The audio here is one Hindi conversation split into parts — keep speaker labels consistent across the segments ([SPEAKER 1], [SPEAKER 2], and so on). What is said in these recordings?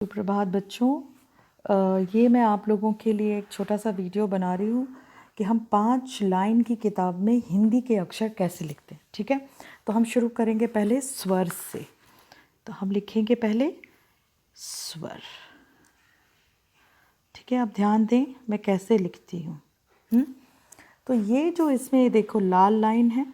[SPEAKER 1] सुप्रभात बच्चों। ये मैं आप लोगों के लिए एक छोटा सा वीडियो बना रही हूँ कि हम 5 लाइन की किताब में हिंदी के अक्षर कैसे लिखते हैं। ठीक है, तो हम शुरू करेंगे पहले स्वर से। तो हम लिखेंगे पहले स्वर। ठीक है, आप ध्यान दें मैं कैसे लिखती हूँ। तो ये जो इसमें देखो लाल लाइन है,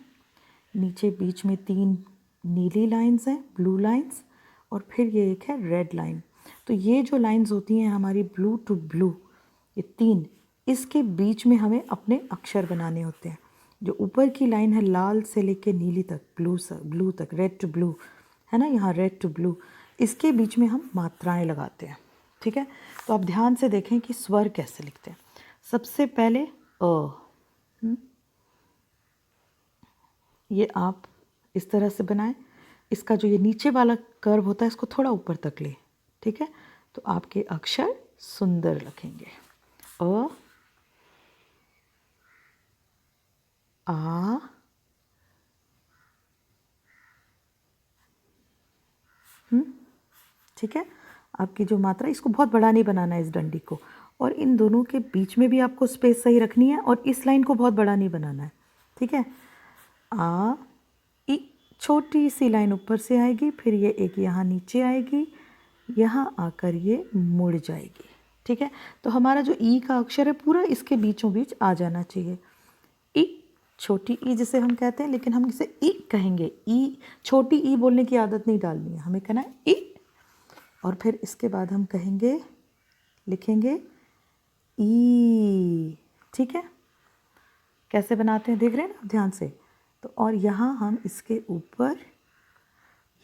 [SPEAKER 1] नीचे बीच में 3 नीली लाइंस हैं, ब्लू लाइंस, और फिर ये एक है रेड लाइन। तो ये जो लाइंस होती हैं हमारी ब्लू टू ब्लू, ये 3, इसके बीच में हमें अपने अक्षर बनाने होते हैं। जो ऊपर की लाइन है लाल से लेके नीली तक, ब्लू तक, रेड टू ब्लू है ना, यहाँ रेड टू ब्लू, इसके बीच में हम मात्राएं लगाते हैं। ठीक है, तो आप ध्यान से देखें कि स्वर कैसे लिखते हैं। सबसे पहले अ, ये आप इस तरह से बनाएं। इसका जो ये नीचे वाला कर्व होता है इसको थोड़ा ऊपर तक ले। ठीक है, तो आपके अक्षर सुंदर लिखेंगे। अ, आ, ठीक है। आपकी जो मात्रा, इसको बहुत बड़ा नहीं बनाना है इस डंडी को, और इन दोनों के बीच में भी आपको स्पेस सही रखनी है, और इस लाइन को बहुत बड़ा नहीं बनाना है। ठीक है, आ ई, छोटी सी लाइन ऊपर से आएगी, फिर ये एक यहाँ नीचे आएगी, यहाँ आकर ये मुड़ जाएगी। ठीक है, तो हमारा जो ई का अक्षर है पूरा इसके बीचों बीच आ जाना चाहिए। ई, छोटी ई जिसे हम कहते हैं, लेकिन हम इसे ई कहेंगे। ई, छोटी ई बोलने की आदत नहीं डालनी है, हमें कहना है ई। और फिर इसके बाद हम कहेंगे, लिखेंगे ई। ठीक है, कैसे बनाते हैं देख रहे हैं ना ध्यान से। तो और यहाँ हम इसके ऊपर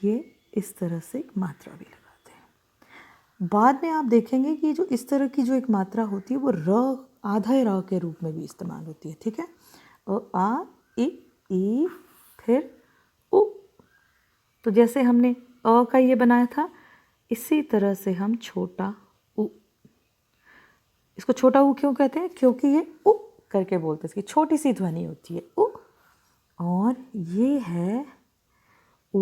[SPEAKER 1] ये इस तरह से एक मात्रा भी लगाते हैं। बाद में आप देखेंगे कि जो इस तरह की जो एक मात्रा होती है वो र, आधा र के रूप में भी इस्तेमाल होती है। ठीक है, आ ई, फिर उ। तो जैसे हमने अ का ये बनाया था, इसी तरह से हम छोटा उ, इसको छोटा उ क्यों कहते हैं? क्योंकि ये उ करके बोलते हैं, इसकी छोटी सी ध्वनि होती है उ। और ये है ऊ,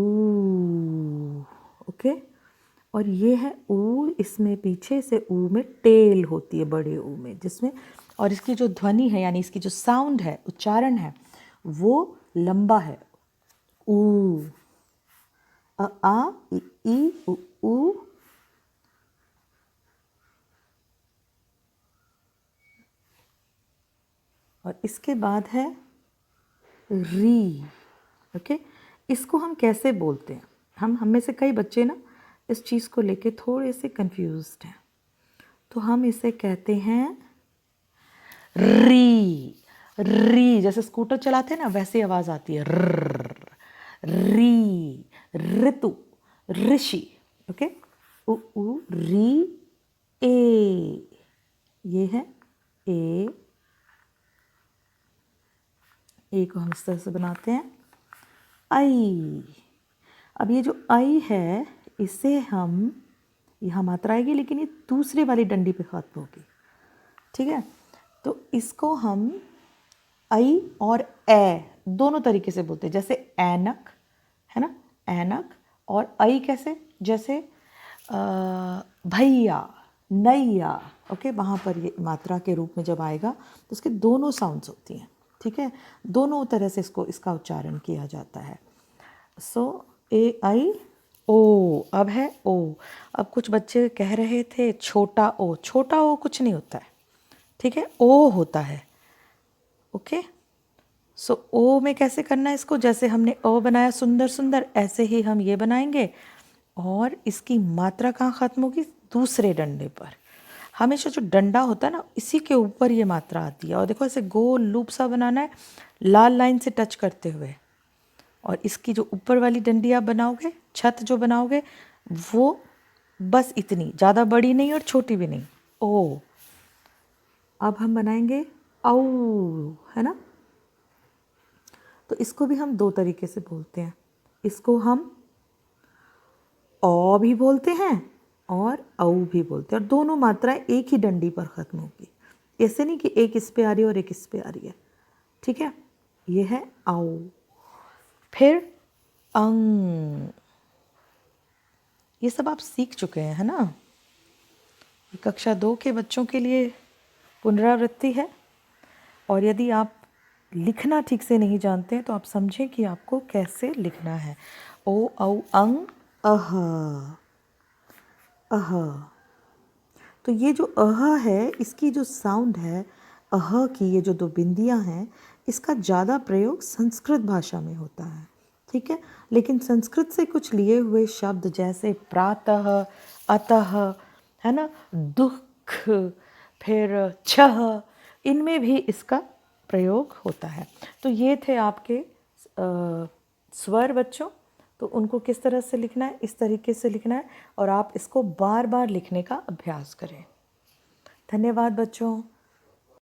[SPEAKER 1] ओके। और ये है ऊ, इसमें पीछे से ऊ में टेल होती है, बड़े ऊ में, जिसमें, और इसकी जो ध्वनि है यानी इसकी जो साउंड है, उच्चारण है, वो लंबा है। ऊ, आ ई उ ऊ। और इसके बाद है री। ओके, इसको हम कैसे बोलते हैं? हम में से कई बच्चे ना इस चीज़ को लेके थोड़े से कंफ्यूज्ड हैं। तो हम इसे कहते हैं री। री, जैसे स्कूटर चलाते हैं ना वैसे आवाज़ आती है, री, ऋतु, ऋषि। ओके, उ री ए, ये है ए को हम इस तरह से बनाते हैं आई। अब ये जो आई है इसे हम, यहाँ मात्रा आएगी लेकिन ये दूसरे वाली डंडी पे खत्म होगी। ठीक है, तो इसको हम आई और ए दोनों तरीके से बोलते हैं। जैसे ऐनक है ना, ऐनक, और आई कैसे, जैसे भैया, नैया। ओके, वहाँ पर ये मात्रा के रूप में जब आएगा तो इसके दोनों साउंड्स होती हैं। ठीक है, दोनों तरह से इसका उच्चारण किया जाता है। सो ए आई ओ, अब है ओ। अब कुछ बच्चे कह रहे थे छोटा ओ, छोटा ओ कुछ नहीं होता है। ठीक है, ओ होता है। ओके, सो ओ में कैसे करना है इसको, जैसे हमने ओ बनाया सुंदर सुंदर, ऐसे ही हम ये बनाएंगे, और इसकी मात्रा कहाँ ख़त्म होगी? दूसरे डंडे पर। हमेशा जो डंडा होता है ना इसी के ऊपर ये मात्रा आती है। और देखो ऐसे गोल लूप सा बनाना है लाल लाइन से टच करते हुए, और इसकी जो ऊपर वाली डंडी आप बनाओगे, छत जो बनाओगे, वो बस इतनी, ज़्यादा बड़ी नहीं और छोटी भी नहीं। ओ, अब हम बनाएंगे औ, है ना। तो इसको भी हम 2 तरीके से बोलते हैं। इसको हम औ भी बोलते हैं और औ भी बोलते हैं, और दोनों मात्राएं एक ही डंडी पर ख़त्म होगी। ऐसे नहीं कि एक इस पे आ रही है और एक इस पे आ रही है। ठीक है, ये है औ। फिर अंग, ये सब आप सीख चुके हैं, है ना। कक्षा 2 के बच्चों के लिए पुनरावृत्ति है। और यदि आप लिखना ठीक से नहीं जानते हैं तो आप समझें कि आपको कैसे लिखना है। ओ औ अंग अह, अह। तो ये जो अह है, इसकी जो साउंड है अह की, ये जो दो बिंदियां हैं, इसका ज़्यादा प्रयोग संस्कृत भाषा में होता है, ठीक है। लेकिन संस्कृत से कुछ लिए हुए शब्द जैसे प्रातः, अतः, है ना, दुख, फिर छह, इनमें भी इसका प्रयोग होता है। तो ये थे आपके स्वर बच्चों। तो उनको किस तरह से लिखना है, इस तरीके से लिखना है और आप इसको बार बार लिखने का अभ्यास करें। धन्यवाद बच्चों।